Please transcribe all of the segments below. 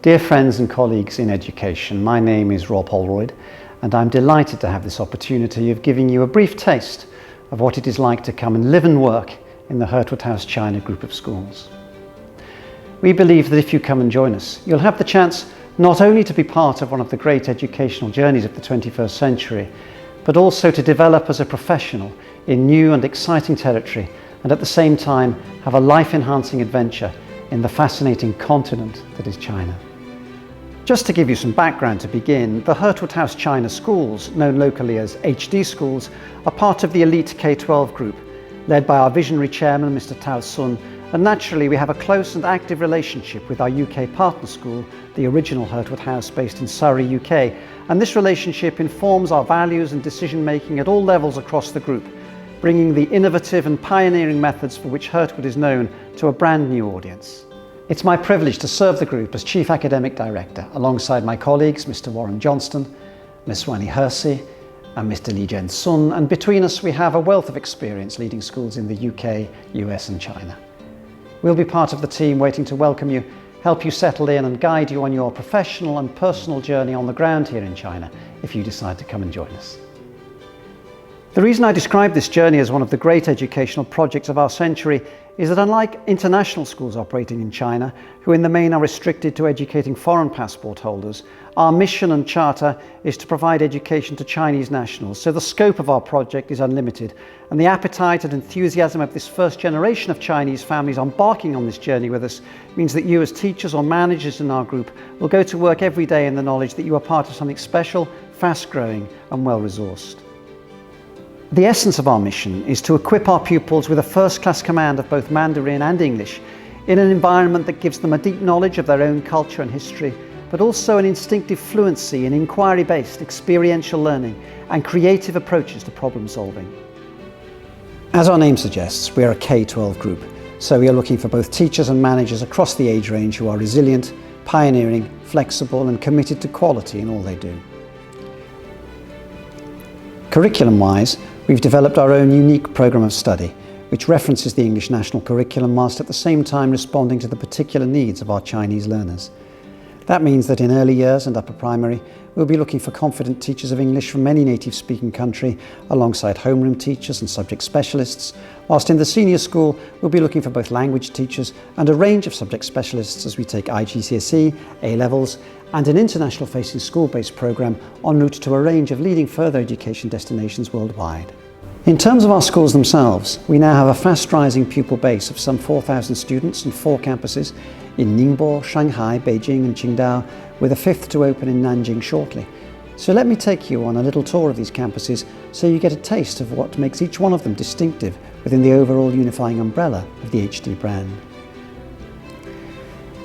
Dear friends and colleagues in education, my name is Rob Holroyd and I'm delighted to have this opportunity of giving you a brief taste of what it is like to come and live and work in the Hurtwood House China group of schools. We believe that if you come and join us, you'll have the chance not only to be part of one of the great educational journeys of the 21st century, but also to develop as a professional in new and exciting territory, and at the same time have a life-enhancing adventure in the fascinating continent that is China. Just to give you some background to begin, the Hurtwood House China schools, known locally as HD schools, are part of the elite K-12 group, led by our visionary chairman, Mr. Tao Sun, and naturally we have a close and active relationship with our UK partner school, the original Hurtwood House based in Surrey, UK, and this relationship informs our values and decision making at all levels across the group, bringing the innovative and pioneering methods for which Hurtwood is known to a brand new audience. It's my privilege to serve the group as Chief Academic Director alongside my colleagues Mr. Warren Johnston, Ms. Wani Hersey and Mr. Li Jen Sun, and between us we have a wealth of experience leading schools in the UK, US and China. We'll be part of the team waiting to welcome you, help you settle in and guide you on your professional and personal journey on the ground here in China if you decide to come and join us. The reason I describe this journey as one of the great educational projects of our century is that unlike international schools operating in China, who in the main are restricted to educating foreign passport holders, our mission and charter is to provide education to Chinese nationals, so the scope of our project is unlimited, and the appetite and enthusiasm of this first generation of Chinese families embarking on this journey with us means that you as teachers or managers in our group will go to work every day in the knowledge that you are part of something special, fast-growing and well-resourced. The essence of our mission is to equip our pupils with a first-class command of both Mandarin and English in an environment that gives them a deep knowledge of their own culture and history, but also an instinctive fluency in inquiry-based experiential learning and creative approaches to problem solving. As our name suggests, we are a K-12 group, so we are looking for both teachers and managers across the age range who are resilient, pioneering, flexible and committed to quality in all they do. Curriculum-wise, we've developed our own unique programme of study, which references the English national curriculum whilst at the same time responding to the particular needs of our Chinese learners. That means that in early years and upper primary, we'll be looking for confident teachers of English from any native-speaking country, alongside homeroom teachers and subject specialists, whilst in the senior school, we'll be looking for both language teachers and a range of subject specialists as we take IGCSE, A-levels, and an international-facing school-based programme en route to a range of leading further education destinations worldwide. In terms of our schools themselves, we now have a fast-rising pupil base of some 4,000 students and 4 campuses in Ningbo, Shanghai, Beijing and Qingdao, with a 5th to open in Nanjing shortly. So let me take you on a little tour of these campuses so you get a taste of what makes each one of them distinctive within the overall unifying umbrella of the HD brand.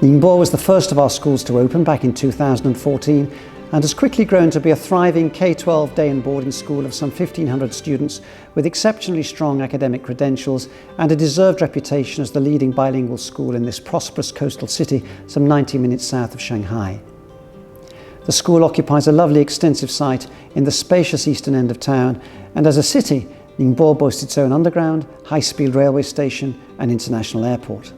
Ningbo was the first of our schools to open back in 2014 and has quickly grown to be a thriving K-12 day and boarding school of some 1,500 students with exceptionally strong academic credentials and a deserved reputation as the leading bilingual school in this prosperous coastal city some 90 minutes south of Shanghai. The school occupies a lovely extensive site in the spacious eastern end of town, and as a city, Ningbo boasts its own underground, high-speed railway station and international airport.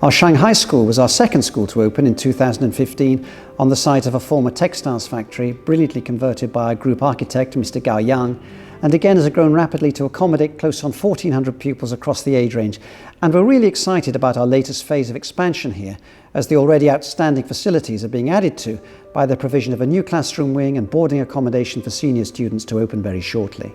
Our Shanghai school was our second school to open in 2015 on the site of a former textiles factory, brilliantly converted by our group architect, Mr. Gao Yang, and again has grown rapidly to accommodate close on 1,400 pupils across the age range. And we're really excited about our latest phase of expansion here, as the already outstanding facilities are being added to by the provision of a new classroom wing and boarding accommodation for senior students to open very shortly.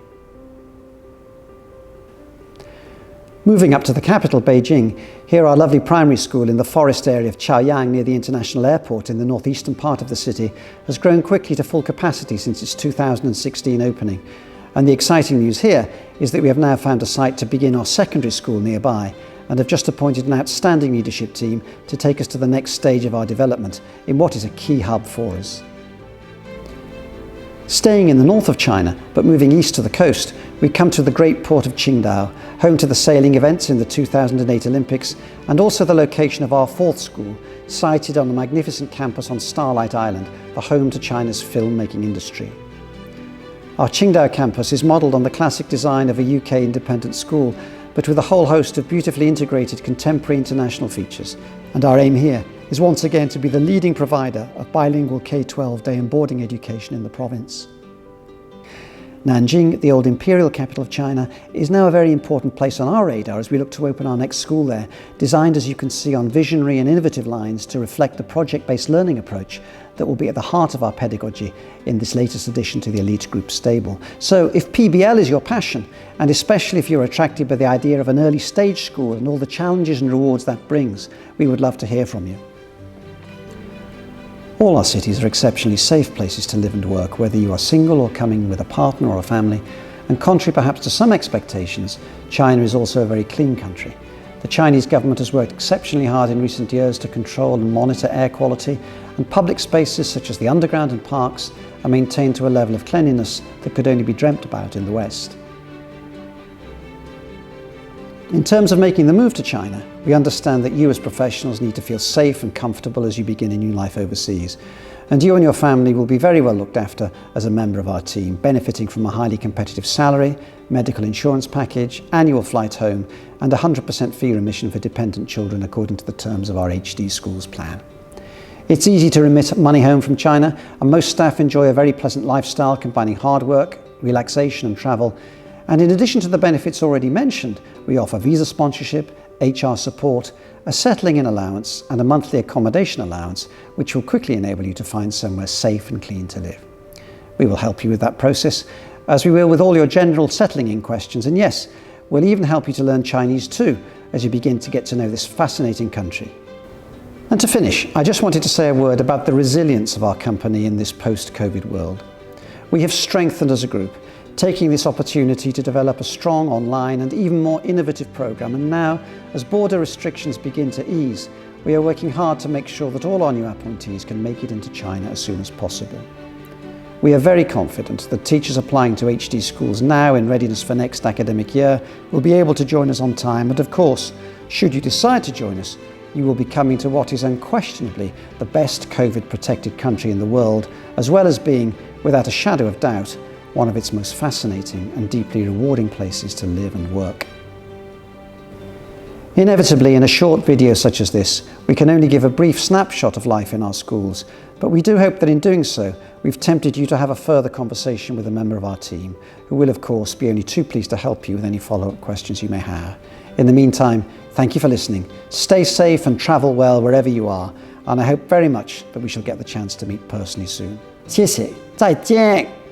Moving up to the capital, Beijing, here our lovely primary school in the forest area of Chaoyang near the international airport in the northeastern part of the city has grown quickly to full capacity since its 2016 opening. And the exciting news here is that we have now found a site to begin our secondary school nearby and have just appointed an outstanding leadership team to take us to the next stage of our development in what is a key hub for us. Staying in the north of China, but moving east to the coast, we come to the great port of Qingdao, home to the sailing events in the 2008 Olympics, and also the location of our 4th school, sited on a magnificent campus on Starlight Island, the home to China's film-making industry. Our Qingdao campus is modelled on the classic design of a UK independent school, but with a whole host of beautifully integrated contemporary international features. And our aim here is once again to be the leading provider of bilingual K-12 day and boarding education in the province. Nanjing, the old imperial capital of China, is now a very important place on our radar as we look to open our next school there, designed, as you can see, on visionary and innovative lines to reflect the project-based learning approach that will be at the heart of our pedagogy in this latest addition to the elite group stable. So if PBL is your passion, and especially if you're attracted by the idea of an early stage school and all the challenges and rewards that brings, we would love to hear from you. All our cities are exceptionally safe places to live and work, whether you are single or coming with a partner or a family. And contrary perhaps to some expectations, China is also a very clean country. The Chinese government has worked exceptionally hard in recent years to control and monitor air quality, and public spaces such as the underground and parks are maintained to a level of cleanliness that could only be dreamt about in the West. In terms of making the move to China, we understand that you as professionals need to feel safe and comfortable as you begin a new life overseas. And you and your family will be very well looked after as a member of our team, benefiting from a highly competitive salary, medical insurance package, annual flight home, and 100% fee remission for dependent children according to the terms of our HD Schools plan. It's easy to remit money home from China, and most staff enjoy a very pleasant lifestyle combining hard work, relaxation and travel. And in addition to the benefits already mentioned, we offer visa sponsorship, HR support, a settling in allowance and a monthly accommodation allowance, which will quickly enable you to find somewhere safe and clean to live. We will help you with that process, as we will with all your general settling in questions, and yes, we'll even help you to learn Chinese too, as you begin to get to know this fascinating country. And to finish, I just wanted to say a word about the resilience of our company in this post-COVID world. We have strengthened as a group, taking this opportunity to develop a strong online and even more innovative program, and now, as border restrictions begin to ease, we are working hard to make sure that all our new appointees can make it into China as soon as possible. We are very confident that teachers applying to HD schools now in readiness for next academic year will be able to join us on time, and of course, should you decide to join us, you will be coming to what is unquestionably the best COVID-protected country in the world, as well as being, without a shadow of doubt, one of its most fascinating and deeply rewarding places to live and work. Inevitably, in a short video such as this, we can only give a brief snapshot of life in our schools, but we do hope that in doing so, we've tempted you to have a further conversation with a member of our team, who will of course be only too pleased to help you with any follow-up questions you may have. In the meantime, thank you for listening. Stay safe and travel well wherever you are, and I hope very much that we shall get the chance to meet personally soon. 谢谢，再见。